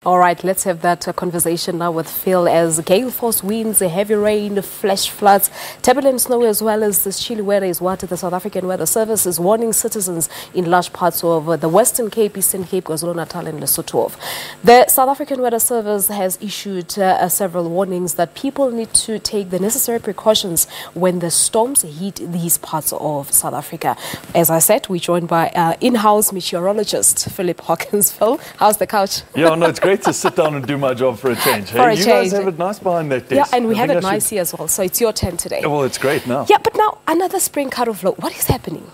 All right, let's have that conversation now with Phil as Gale-force winds, heavy rain, flash floods, turbulent snow as well as this chilly weather is what the South African Weather Service is warning citizens in large parts of the Western Cape, Eastern Cape, KwaZulu-Natal and Lesotho of. The South African Weather Service has issued several warnings that people need to take the necessary precautions when the storms hit these parts of South Africa. As I said, we're joined by in-house meteorologist Philip Hawkins. Phil, how's the couch? Yeah, no, it's great to sit down and do my job for a change. Hey, you guys have it nice behind that desk. Yeah, and we have it nice here as well, so it's your turn today. Well, it's great now. Yeah, but now another spring cut-off low. What is happening?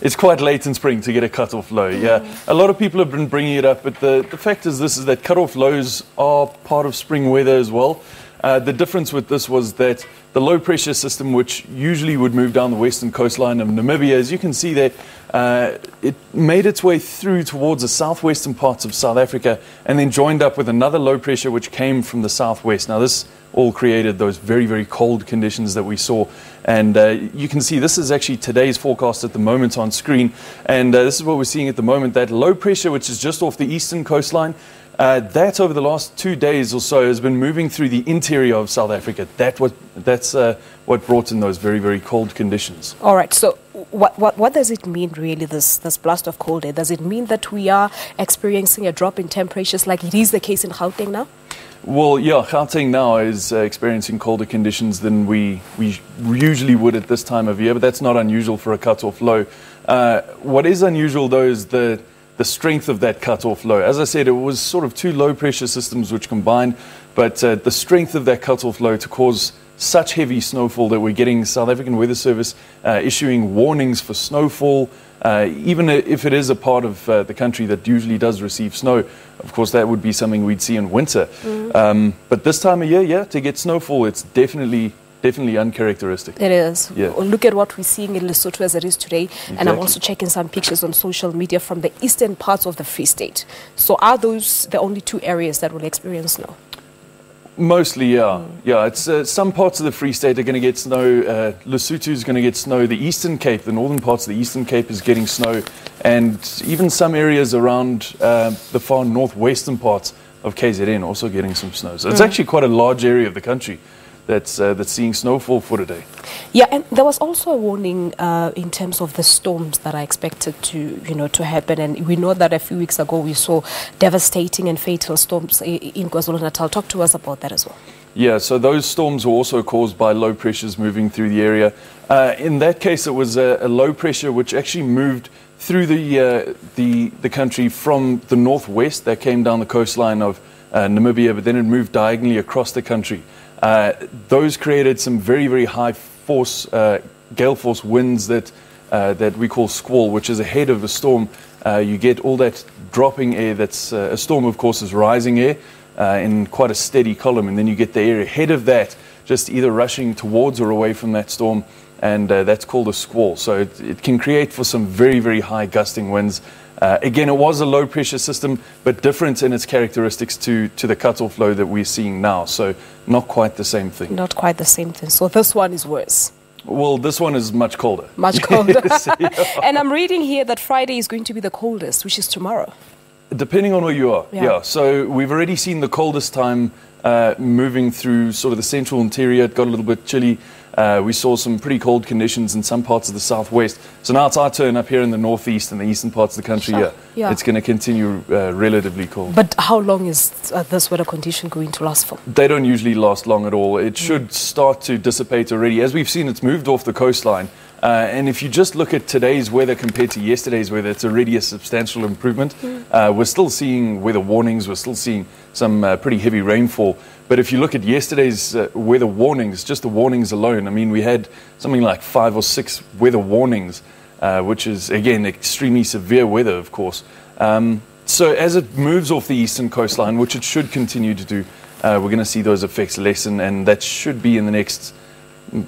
It's quite late in spring to get a cut-off low, yeah. A lot of people have been bringing it up, but the fact is that cut-off lows are part of spring weather as well. The difference with this was that the low-pressure system, which usually would move down the western coastline of Namibia, as you can see there, it made its way through towards the southwestern parts of South Africa and then joined up with another low pressure which came from the southwest. Now, this all created those very, very cold conditions that we saw. And you can see this is actually today's forecast at the moment on screen. And this is what we're seeing at the moment. That low pressure, which is just off the eastern coastline, that over the last 2 days or so has been moving through the interior of South Africa. That's what brought in those very, very cold conditions. All right. So what does it mean really, this blast of cold air? Does it mean that we are experiencing a drop in temperatures like it is the case in Gauteng now? Well, yeah, Gauteng now is experiencing colder conditions than we usually would at this time of year, but that's not unusual for a cut-off low. What is unusual, though, is the strength of that cut-off low. As I said, it was sort of two low-pressure systems which combined, but the strength of that cut-off low to cause such heavy snowfall that we're getting South African Weather Service issuing warnings for snowfall, even if it is a part of the country that usually does receive snow. Of course, that would be something we'd see in winter. But this time of year, yeah, to get snowfall, it's definitely uncharacteristic. It is. Yeah. Look at what we're seeing in Lesotho as it is today. Exactly. And I'm also checking some pictures on social media from the eastern parts of the Free State. So are those the only two areas that will experience snow? Mostly, yeah. Yeah, it's some parts of the Free State are going to get snow. Lesotho is going to get snow. The Eastern Cape, the northern parts of the Eastern Cape is getting snow. And even some areas around the far northwestern parts of KZN also getting some snow. So it's actually quite a large area of the country that's seeing snowfall for today. Yeah, and there was also a warning in terms of the storms that are expected to happen. And we know that a few weeks ago we saw devastating and fatal storms in KwaZulu-Natal. Talk to us about that as well. Yeah, so those storms were also caused by low pressures moving through the area. In that case, it was a low pressure which actually moved through the country from the northwest that came down the coastline of Namibia, but then it moved diagonally across the country. Those created some very, very high force, gale-force winds that we call squall, which is ahead of a storm. You get all that dropping air. That's a storm, of course, is rising air in quite a steady column, and then you get the air ahead of that, just either rushing towards or away from that storm, and that's called a squall. So it can create for some very, very high gusting winds. Again, it was a low-pressure system, but different in its characteristics to the cut-off low that we're seeing now. So not quite the same thing. Not quite the same thing. So this one is worse. Well, this one is much colder. Much colder. Yes, yeah. And I'm reading here that Friday is going to be the coldest, which is tomorrow. Depending on where you are, yeah. So we've already seen the coldest time moving through sort of the central interior. It got a little bit chilly. We saw some pretty cold conditions in some parts of the southwest. So now it's our turn up here in the northeast and the eastern parts of the country. Yeah. It's going to continue relatively cold. But how long is this weather condition going to last for? They don't usually last long at all. It should start to dissipate already. As we've seen, it's moved off the coastline. And if you just look at today's weather compared to yesterday's weather, it's already a substantial improvement. We're still seeing weather warnings. We're still seeing some pretty heavy rainfall. But if you look at yesterday's weather warnings, just the warnings alone, I mean, we had something like 5 or 6 weather warnings, which is, again, extremely severe weather, of course. So as it moves off the eastern coastline, which it should continue to do, we're going to see those effects lessen, and that should be in the next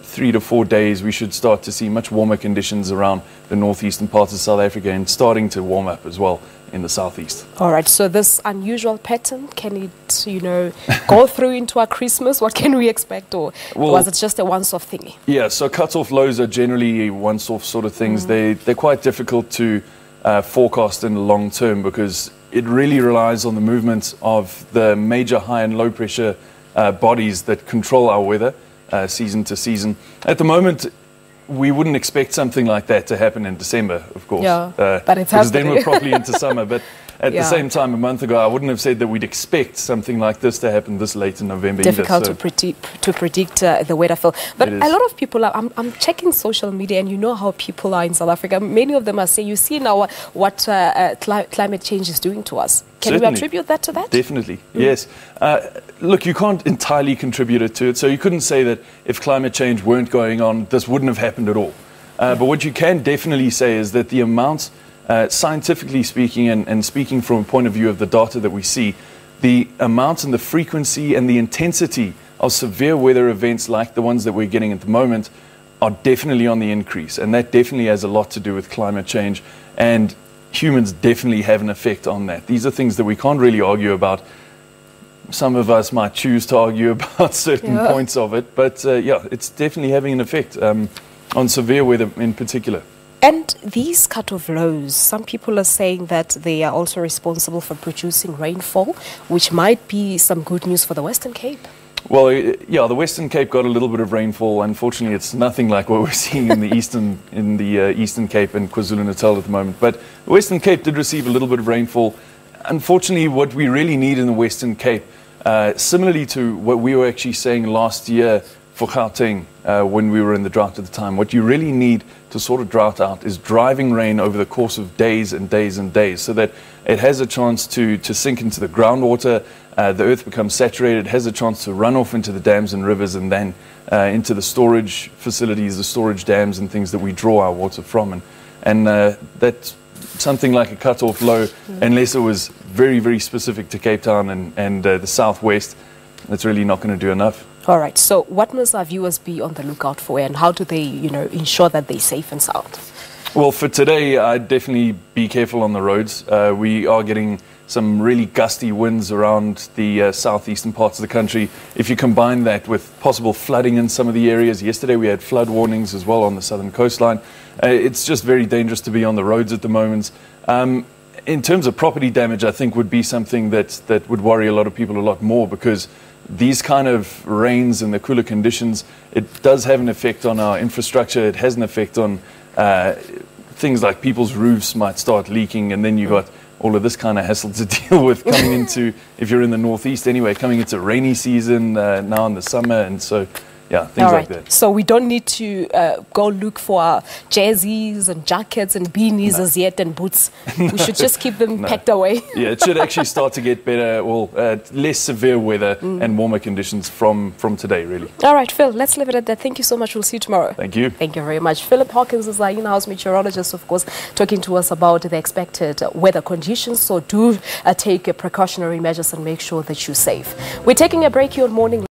3 to 4 days. We should start to see much warmer conditions around the northeastern parts of South Africa and starting to warm up as well in the southeast. All right, so this unusual pattern, can it, go through into our Christmas? What can we expect, or was it just a once-off thingy? Yeah, so cut-off lows are generally once-off sort of things. They're quite difficult to forecast in the long term because it really relies on the movements of the major high and low pressure bodies that control our weather season to season. At the moment, we wouldn't expect something like that to happen in December, of course. Yeah, but it's because happening. then we're probably into summer. But at the same time, a month ago, I wouldn't have said that we'd expect something like this to happen this late in November. Difficult either, to predict the weather, Phil. But a lot of people are, I'm checking social media, and you know how people are in South Africa. Many of them are saying, you see now what climate change is doing to us. Can we attribute that to that? Definitely, yes. Look, you can't entirely contribute it to it. So you couldn't say that if climate change weren't going on, this wouldn't have happened at all. But what you can definitely say is that the amount, scientifically speaking, and speaking from a point of view of the data that we see, the amount and the frequency and the intensity of severe weather events like the ones that we're getting at the moment are definitely on the increase. And that definitely has a lot to do with climate change. And humans definitely have an effect on that. These are things that we can't really argue about. Some of us might choose to argue about certain points of it, but yeah, it's definitely having an effect on severe weather in particular. And these cut-off lows, some people are saying that they are also responsible for producing rainfall, which might be some good news for the Western Cape. Well, yeah, the Western Cape got a little bit of rainfall. Unfortunately, it's nothing like what we're seeing in the Eastern Cape and KwaZulu-Natal at the moment. But the Western Cape did receive a little bit of rainfall. Unfortunately, what we really need in the Western Cape, similarly to what we were actually saying last year for Gauteng when we were in the drought at the time, what you really need to sort of drought out is driving rain over the course of days and days and days, so that it has a chance to sink into the groundwater, the earth becomes saturated, has a chance to run off into the dams and rivers, and then into the storage facilities, the storage dams and things that we draw our water from. And that's something like a cut-off low, unless it was very, very specific to Cape Town and the southwest, that's really not going to do enough. All right. So what must our viewers be on the lookout for, and how do they, ensure that they're safe and sound? Well, for today, I'd definitely be careful on the roads. We are getting some really gusty winds around the southeastern parts of the country. If you combine that with possible flooding in some of the areas, yesterday we had flood warnings as well on the southern coastline. It's just very dangerous to be on the roads at the moment. In terms of property damage, I think would be something that would worry a lot of people a lot more, because these kind of rains and the cooler conditions, it does have an effect on our infrastructure. It has an effect on things like people's roofs might start leaking, and then you've got all of this kind of hassle to deal with coming into, if you're in the northeast anyway, coming into rainy season now in the summer, and so yeah, things like that. So we don't need to go look for our jerseys and jackets and beanies as yet, and boots. We should just keep them packed away. Yeah, it should actually start to get better, well, less severe weather and warmer conditions from today, really. All right, Phil, let's leave it at that. Thank you so much. We'll see you tomorrow. Thank you. Thank you very much. Philip Hawkins is our in-house meteorologist, of course, talking to us about the expected weather conditions. So do take precautionary measures and make sure that you're safe. We're taking a break here on Morning